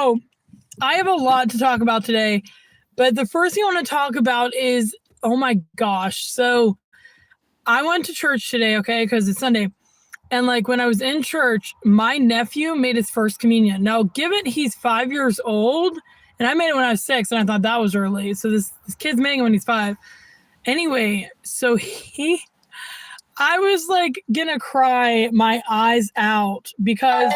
So I have a lot to talk about today, but the first thing I want to talk about is, oh my gosh. So I went to church today, okay, because it's Sunday. And like when I was in church, my nephew made his first communion. Now, given he's 5 years old, and I made it when I was 6, and I thought that was early. So this kid's making it when he's 5. Anyway, so I was like gonna cry my eyes out because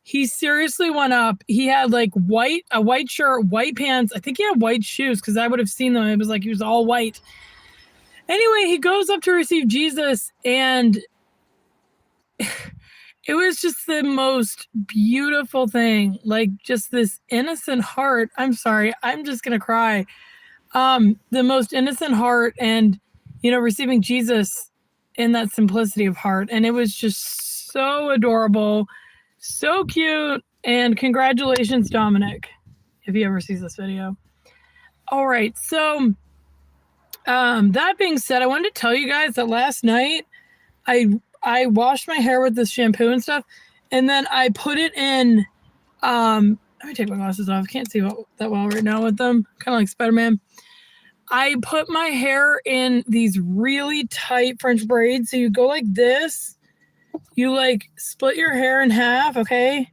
he seriously went up. He had like a white shirt, white pants. I think he had white shoes because I would have seen them. It was like he was all white. Anyway, he goes up to receive Jesus, and it was just the most beautiful thing. Like just this innocent heart. I'm sorry, I'm just gonna cry. The most innocent heart, and receiving Jesus in that simplicity of heart. And it was just so adorable, so cute. And congratulations, Dominic, if he ever sees this video. All right. So, that being said, I wanted to tell you guys that last night I washed my hair with this shampoo and stuff. And then I put it in, let me take my glasses off. I can't see that well right now with them. Kind of like Spider-Man. I put my hair in these really tight French braids. So you go like this. You like split your hair in half, okay?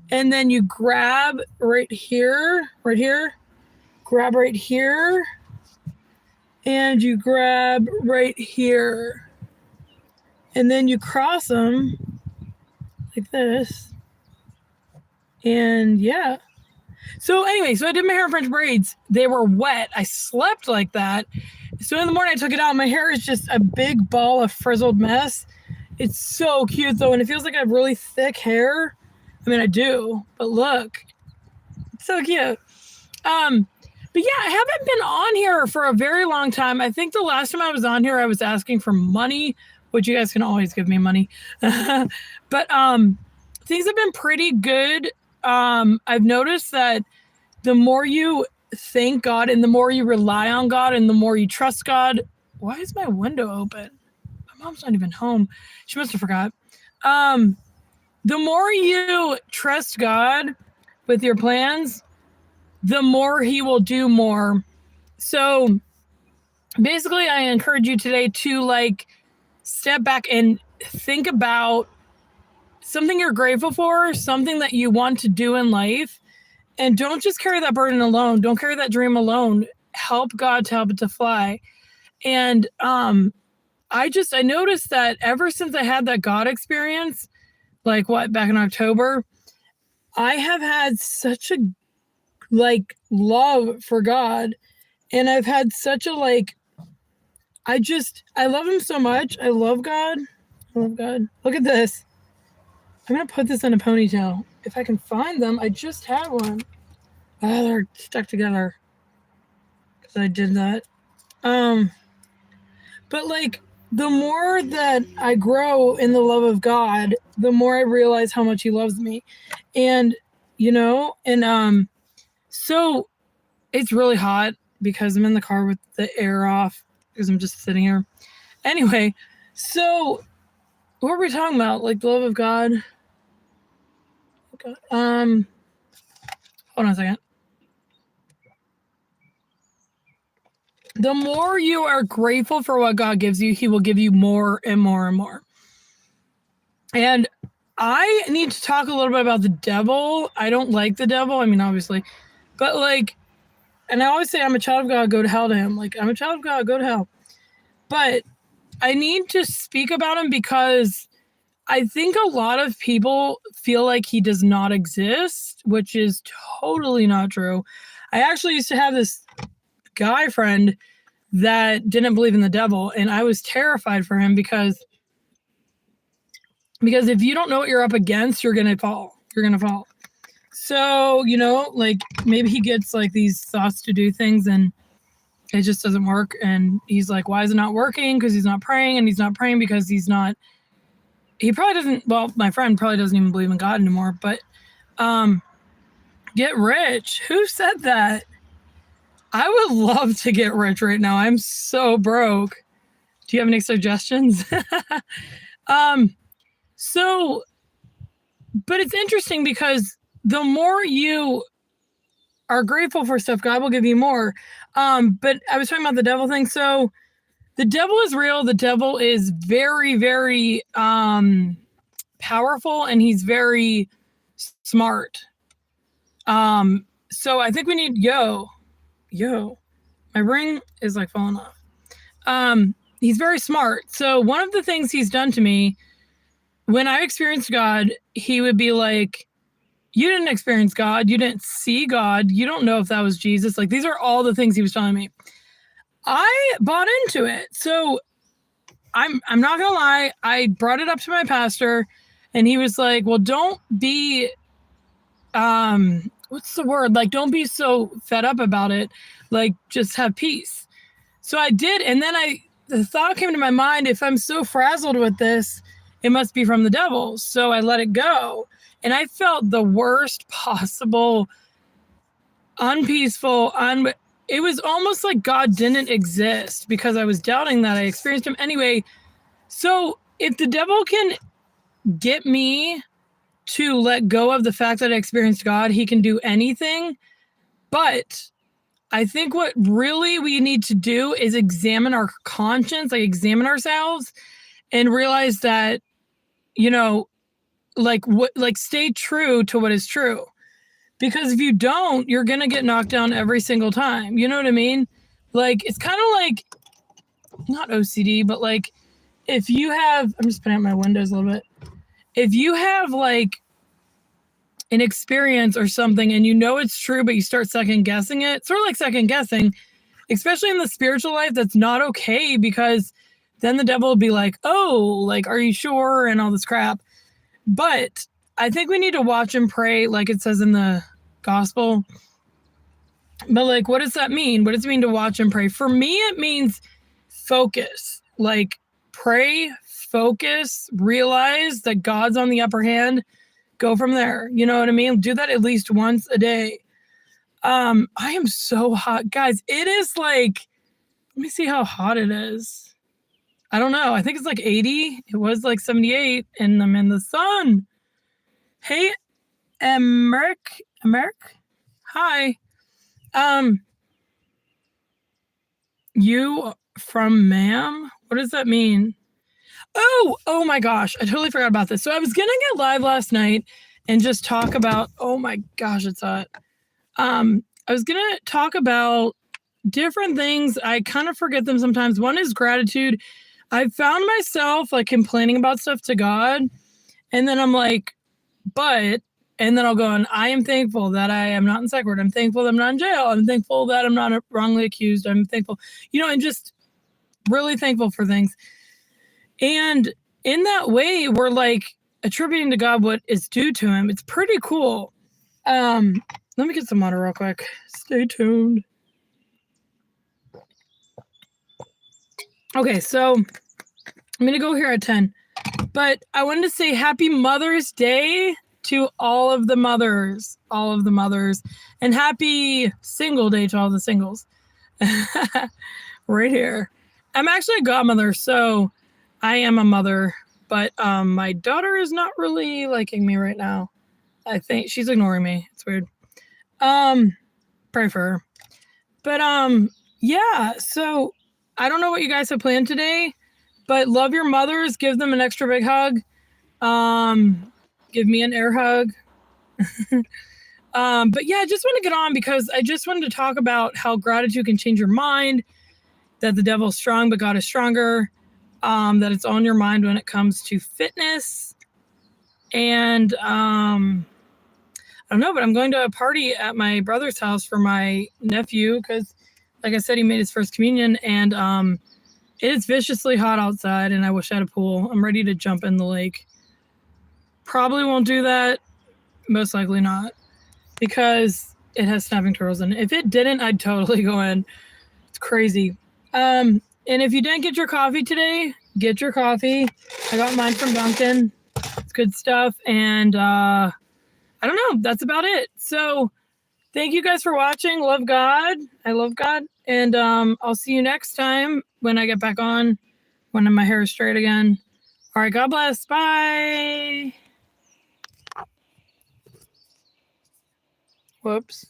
And then you grab right here, grab right here, and you grab right here. And then you cross them like this. And yeah. So anyway, so I did my hair in French braids. They were wet. I slept like that. So in the morning I took it out. My hair is just a big ball of frizzled mess. It's so cute though. And it feels like I have really thick hair. I mean, I do, but look, it's so cute. But yeah, I haven't been on here for a very long time. I think the last time I was on here, I was asking for money, which you guys can always give me money. But things have been pretty good. I've noticed that the more you thank God and the more you rely on God and the more you trust God. Why is my window open? My mom's not even home. She must have forgot. The more you trust God with your plans, the more he will do more. So basically I encourage you today to like step back and think about something you're grateful for, something that you want to do in life, and don't just carry that burden alone. Don't carry that dream alone. Help God to help it to fly. And I noticed that ever since I had that God experience, like back in October, I have had such a love for God, and I've had such a I love him so much. I love God. I love God. Look at this. I'm going to put this in a ponytail. If I can find them, I just had one. Oh, they're stuck together. Because I did that. But the more that I grow in the love of God, the more I realize how much he loves me. And, so it's really hot because I'm in the car with the air off because I'm just sitting here. Anyway, so what were we talking about? The love of God? Hold on a second. The more you are grateful for what God gives you, he will give you more and more and more. And I need to talk a little bit about the devil. I don't like the devil. I mean, obviously. But and I always say I'm a child of God, go to hell to him. I'm a child of God, go to hell. But I need to speak about him because I think a lot of people feel like he does not exist, which is totally not true. I actually used to have this guy friend that didn't believe in the devil, and I was terrified for him because if you don't know what you're up against, you're going to fall. You're going to fall. So, maybe he gets these thoughts to do things and it just doesn't work. And he's like, why is it not working? Because he's not praying, and he's not praying because he probably doesn't, well, my friend probably doesn't even believe in God anymore, but get rich. Who said that? I would love to get rich right now. I'm so broke. Do you have any suggestions? But it's interesting because the more you are grateful for stuff, God will give you more. But I was talking about the devil thing. So the devil is real. The devil is very, very powerful, and he's very smart. So I think we need yo, my ring is like falling off. He's very smart. So one of the things he's done to me, when I experienced God, he would be like, you didn't experience God. You didn't see God. You don't know if that was Jesus. Like, these are all the things he was telling me. I bought into it. So I'm not gonna lie. I brought it up to my pastor, and he was like, well, don't be what's the word? Like, don't be so fed up about it. Like, just have peace. So I did, and then the thought came to my mind, if I'm so frazzled with this, it must be from the devil. So I let it go. And I felt the worst possible, unpeaceful, it was almost like God didn't exist because I was doubting that I experienced him anyway. So if the devil can get me to let go of the fact that I experienced God, he can do anything. But I think what really we need to do is examine our conscience, like examine ourselves and realize that, stay true to what is true. Because if you don't, you're going to get knocked down every single time. You know what I mean? Like, it's kind of like, not OCD, but like, if you have, I'm just putting out my windows a little bit. If you have like an experience or something and you know it's true, but you start second guessing it, sort of like second guessing, especially in the spiritual life, that's not okay, because then the devil will be like, oh, like, are you sure? And all this crap. But I think we need to watch and pray, like it says in the gospel. But like, what does that mean? What does it mean to watch and pray? For me, it means focus. Like, pray, focus, realize that God's on the upper hand. Go from there. You know what I mean? Do that at least once a day. I am so hot. Guys, it is like, let me see how hot it is. I don't know. I think it's like 80. It was like 78, and I'm in the sun. Hey, Americ. Hi. You from ma'am? What does that mean? Oh my gosh. I totally forgot about this. So I was going to get live last night and just talk about, oh my gosh, it's hot. I was going to talk about different things. I kind of forget them sometimes. One is gratitude. I found myself like complaining about stuff to God, and then I'm like, and then I'll go, and I am thankful that I am not in psych ward. I'm thankful that I'm not in jail. I'm thankful that I'm not wrongly accused. I'm thankful, and just really thankful for things. And in that way, we're like attributing to God what is due to him. It's pretty cool. Let me get some water real quick. Stay tuned. Okay, so I'm going to go here at 10. But I wanted to say happy Mother's Day to all of the mothers, and happy single day to all the singles. Right here. I'm actually a godmother, so I am a mother, but my daughter is not really liking me right now. I think she's ignoring me. It's weird. Pray for her. But yeah, so I don't know what you guys have planned today, but love your mothers. Give them an extra big hug. Give me an air hug. But yeah, I just want to get on because I just wanted to talk about how gratitude can change your mind, that the devil's strong, but God is stronger, that it's on your mind when it comes to fitness. And I don't know, but I'm going to a party at my brother's house for my nephew because, like I said, he made his first communion, and it is viciously hot outside, and I wish I had a pool. I'm ready to jump in the lake. Probably won't do that. Most likely not, because it has snapping turtles in it. If it didn't, I'd totally go in. It's crazy. And if you didn't get your coffee today, get your coffee. I got mine from Dunkin'. It's good stuff. And I don't know. That's about it. So thank you guys for watching. Love God. I love God. And I'll see you next time when I get back on, when my hair is straight again. All right. God bless. Bye. Whoops.